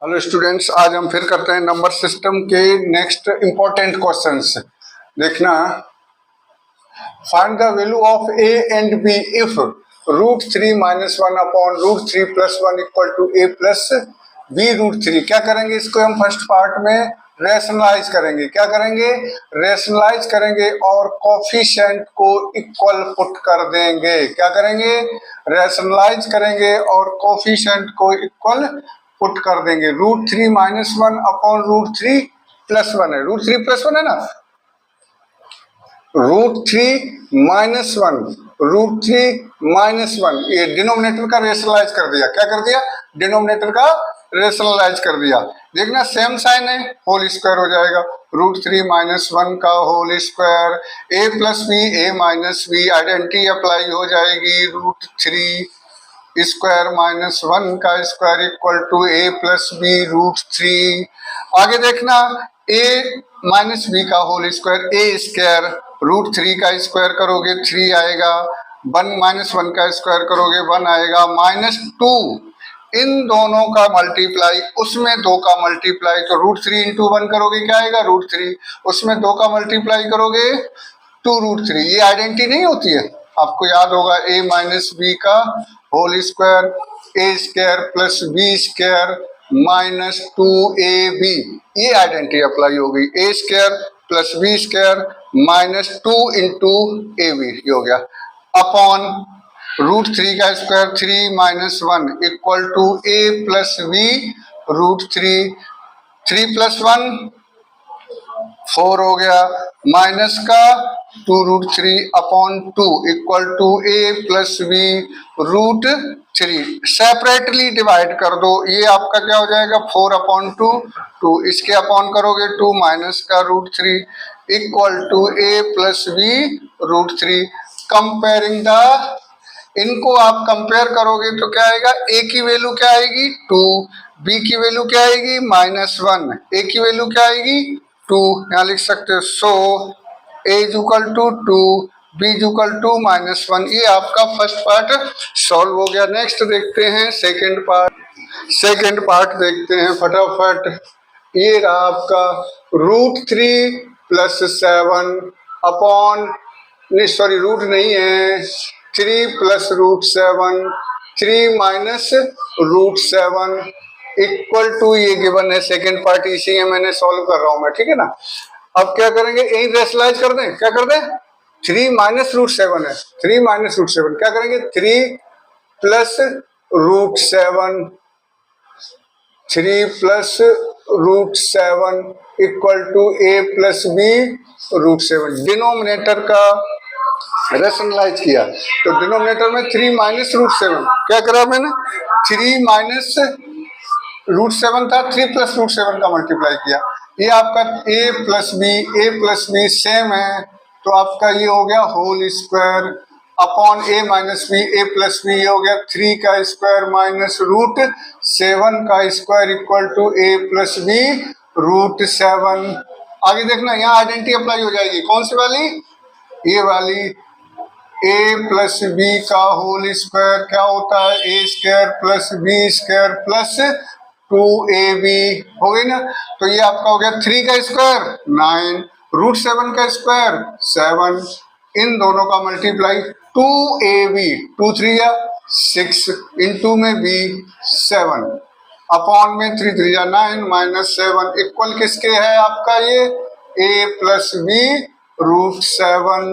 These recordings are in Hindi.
हेलो स्टूडेंट्स, आज हम फिर करते हैं नंबर सिस्टम के नेक्स्ट इंपॉर्टेंट क्वेश्चंस। देखना, find the value of A and B if √3 - 1 upon √3 + 1 equal to a plus b √3। क्या करेंगे, इसको हम फर्स्ट पार्ट में रेशनलाइज करेंगे। क्या करेंगे? रेशनलाइज करेंगे और कोफिशिएंट को इक्वल पुट कर देंगे। क्या करेंगे? रेशनलाइज करेंगे और कोफिशिएंट को इक्वल पुट कर देंगे। √3 - 1 अपॉन √3 + 1 है। √3 + 1 है ना, √3 - 1 ये डिनोमिनेटर का रेशनलाइज कर दिया। क्या कर दिया? डिनोमिनेटर का रेशनलाइज कर दिया। देखना, सेम साइन है, होल स्क्वायर हो जाएगा। √3 - 1 का whole square, a + b a - b identity apply हो जाएगी। √3 स्क्वायर - 1 का square equal to a + b √3। आगे देखना, a - b का होल स्क्वायर a स्क्वायर, √3 का स्क्वायर करोगे 3 आएगा, 1 - 1 का स्क्वायर करोगे 1 आएगा, -2 इन दोनों का मल्टीप्लाई, उसमें 2 का मल्टीप्लाई, तो √3 × 1 करोगे क्या आएगा? √3, उसमें 2 का मल्टीप्लाई करोगे 2 √3। ये आइडेंटिटी नहीं होती है, आपको याद होगा। a - b का whole square a square plus b square -2ab, ये आइडेंटिटी अप्लाई होगी। a square plus b square -2 × ab, ये हो गया, अपॉन √3 का square 3 - 1 equal to a + b √3। 3 + 1 4 हो गया, माइनस का 2 √3 upon 2 equal to a + b √3। Separately divide कर दो, ये आपका क्या हो जाएगा? 4/2 2, इसके अपॉन करोगे 2 माइनस का √3 equal to a + b √3। Comparing the, इनको आप कंपेयर करोगे तो क्या आएगा? a की वैल्यू क्या आएगी? 2, b की वैल्यू क्या आएगी? -1, a की वैल्यू क्या आएगी? 2, यहाँ लिख सकते हो। सो a = 2, b = -1। ये आपका फर्स्ट पार्ट सॉल्व हो गया। नेक्स्ट देखते हैं सेकंड पार्ट। सेकंड पार्ट देखते हैं फटाफट। ये रहा आपका √3 + 7 अपॉन, नहीं सॉरी, रूट नहीं है, 3 + √7, 3 - √7 इक्वल टू, ये गिवन है सेकेंड पार्ट, इसी में मैंने सॉल्व कर रहा हूं मैं, ठीक है ना। अब क्या करेंगे? यही रेशनलाइज कर दें। क्या कर दें? 3 - √7 है, 3 - √7 क्या करेंगे? 3 + √7, 3 + √7 equal to a + b √7। Denominator का रेशनलाइज किया तो डिनोमिनेटर में 3 - √7 क्या करा मैंने? 3 - √7 था, 3 + √7 का मल्टीप्लाई किया। ये आपका a + b सेम है, तो आपका ये हो गया whole square upon a - b, a + b हो गया 3 का स्क्वायर -√7 का square equal to a + b √7। आगे देखना, यहाँ आइडेंटिटी अप्लाई हो जाएगी। कौन सी वाली? ये वाली। a + b का होल स्क्वायर क्या होता है? a square plus b square plus 2ab हो गई ना। तो ये आपका हो गया 3 का स्क्वायर 9, √7 का स्क्वायर 7, इन दोनों का मल्टीप्लाई 2ab, 2 3 या 6, इन 2 में b 7, अपॉन में 3 3 या 9 -7 इक्वल किसके है आपका? ये a + b √7।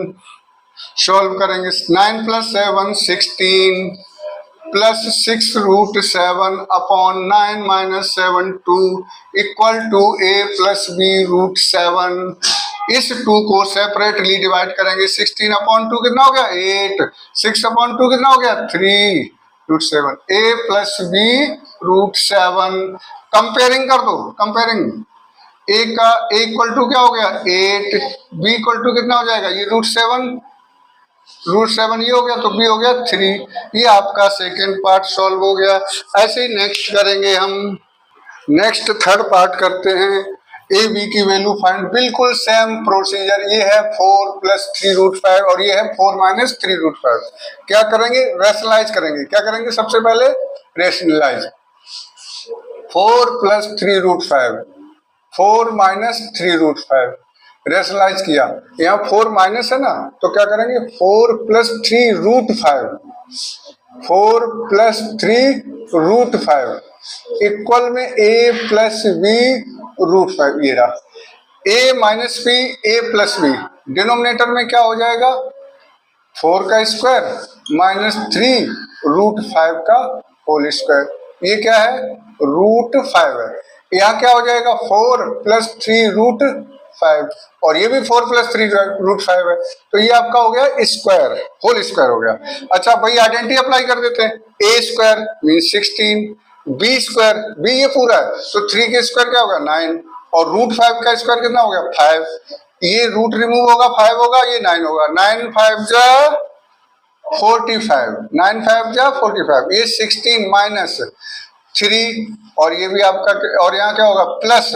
सॉल्व करेंगे, 9 + 7 16 plus 6 √7 upon 9 - 7 2 equal to a + b √7। इस 2 को सेपरेटली डिवाइड करेंगे। 16/2 कितना हो गया? 8, 6/2 कितना हो गया? 3 √7, a + b √7। कंपेयरिंग कर दो, कंपेयरिंग, a का a इक्वल टू क्या हो गया? 8, b इक्वल टू कितना हो जाएगा? ये √7 ये हो गया, तो b हो गया 3। ये आपका सेकेंड पार्ट सॉल्व हो गया। ऐसे ही नेक्स्ट करेंगे हम। नेक्स्ट थर्ड पार्ट करते हैं। a b की वैल्यू फाइंड, बिल्कुल सेम प्रोसीजर। ये है 4 + 3 √5 और ये है 4 - 3 √5। क्या करेंगे? रेशनलाइज करेंगे। क्या करेंगे? सबसे पहले रेशनलाइज। 4 प्लस 3√5, 4 माइनस 3√5 रेशनलाइज किया, यहाँ 4 माइनस है ना, तो क्या करेंगे 4 प्लस 3√5, 4 प्लस 3√5 इक्वल में a प्लस b√5, ये रहा a minus B a plus B, denominator में क्या हो जाएगा 4 का स्क्वायर माइनस 3√5 का होल स्क्वायर, ये क्या है √5 है। यहाँ क्या हो जाएगा 4 प्लस 3√5 और ये भी 4 प्लस 3√5 है, तो ये आपका हो गया स्क्वायर, होल स्क्वायर हो गया। अच्छा भाई आइडेंटिटी अप्लाई कर देते हैं, a square mean 16, b square, b ये पूरा है तो 3 के स्क्वायर क्या होगा 9 और √5 का स्क्वायर कितना हो गया 5, ये रूट रिमूव होगा 5 होगा, ये 9 होगा, 9 5 जा 45, 9 5 जा 45, ये 16 माइनस 3 और ये भी आपका, और यहाँ क्या होगा प्लस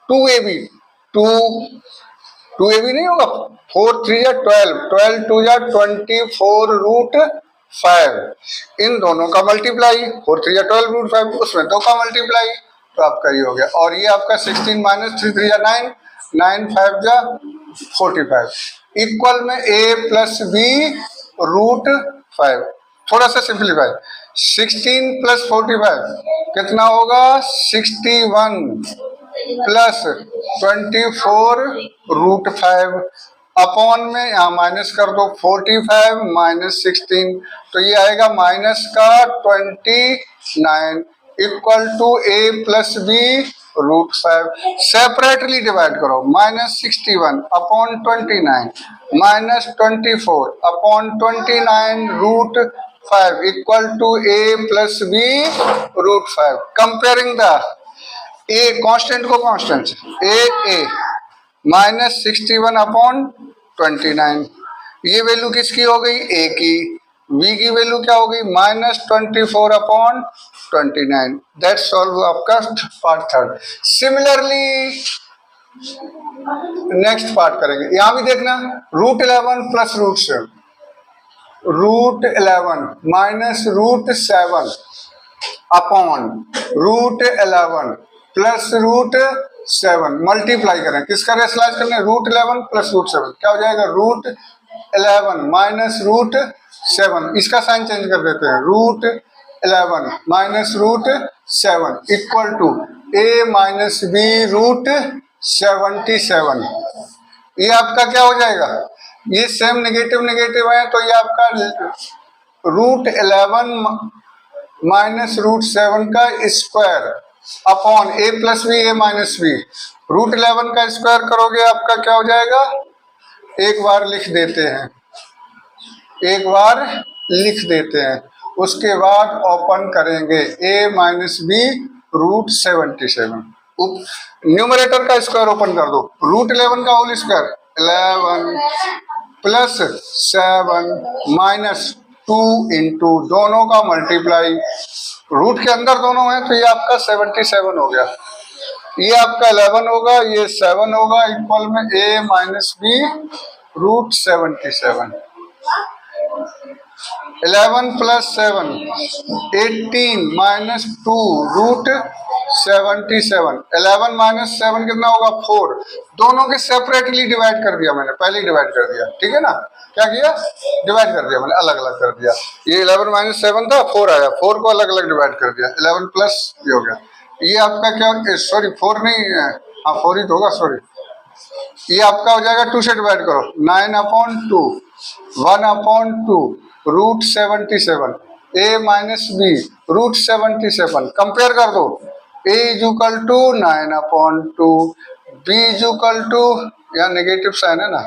2ab, 2ab नहीं होगा, 4 3 जा 12, 12 2 जा 24√5, इन दोनों का मल्टीप्लाई, 4 3 जा 12√5, उसमें 2 का मल्टीप्लाई, तो आपका ये हो गया। और ये आपका 16 माइनस 3 3 जा 9, 9 5 जा 45 इक्वल में a प्लस b√5, थोड़ा सा सिंप्लीफाई, 16 प्लस 45 कितना होगा 61 प्लस 24√5 अपॉन में यहाँ माइनस कर दो 45 माइनस 16, तो ये आएगा माइनस का 29 equal to a plus b√5, separately divide करो, minus 61 upon 29 minus 24 upon 29√5 equal to a plus b√5, comparing the a constant को कांस्टेंट a माइनस 61 अपॉन 29, ये वैल्यू किसकी हो गई a की, v की वैल्यू क्या हो गई माइनस 24 अपॉन 29, दैट सॉल्व आपका part third. Similarly next part करेंगे, यहां भी देखना √11 plus √7, √11 minus √7 upon √11 plus √7 multiply करें, किसका रेशनलाइज करना है √11 प्लस √7, क्या हो जाएगा √11 माइनस √7, इसका साइन चेंज कर देते हैं, √11 minus √7 equal to a minus b√77, ये आपका क्या हो जाएगा, ये सेम नेगेटिव नेगेटिव है तो ये आपका √11 माइनस √7 का square upon a plus B a minus B, √11 का स्क्वायर करोगे आपका क्या हो जाएगा, एक बार लिख देते हैं, एक बार लिख देते हैं, उसके बाद ओपन करेंगे a माइनस b√77, न्यूमरेटर का स्क्वायर ओपन कर दो, √11 का whole square 11 plus 7 minus 2 into दोनों का मल्टीप्लाई, रूट के अंदर दोनों है तो ये आपका 77 हो गया, ये आपका 11 होगा, ये 7 होगा इक्वल में a minus b√77, 11 plus 7 18 minus 2√77, 11 minus 7 कितना होगा 4, दोनों के सेपरेटली डिवाइड कर दिया मैंने, पहले ही डिवाइड कर दिया, ठीक है ना, क्या किया डिवाइड कर दिया मैंने, अलग अलग कर दिया, ये 11 माइनस 7 था 4 आया, 4 को अलग अलग डिवाइड कर दिया, 11 प्लस ये हो गया, ये आपका क्या, सॉरी 4 नहीं है, हाँ 4 ही तो होगा, सॉरी, ये आपका हो जाएगा 2 से डिवाइड करो, 9/2 1/2 √77 a माइनस b√77, कंपेयर कर दो, a is equal to 9/2, b is equal to, यहाँ नेगेटिव साइन है ना,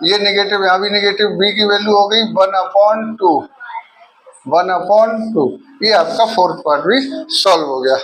ये नेगेटिव, यहाँ भी नेगेटिव, b की वैल्यू हो गई 1/2, 1/2, ये आपका फोर्थ पार्ट भी सॉल्व हो गया।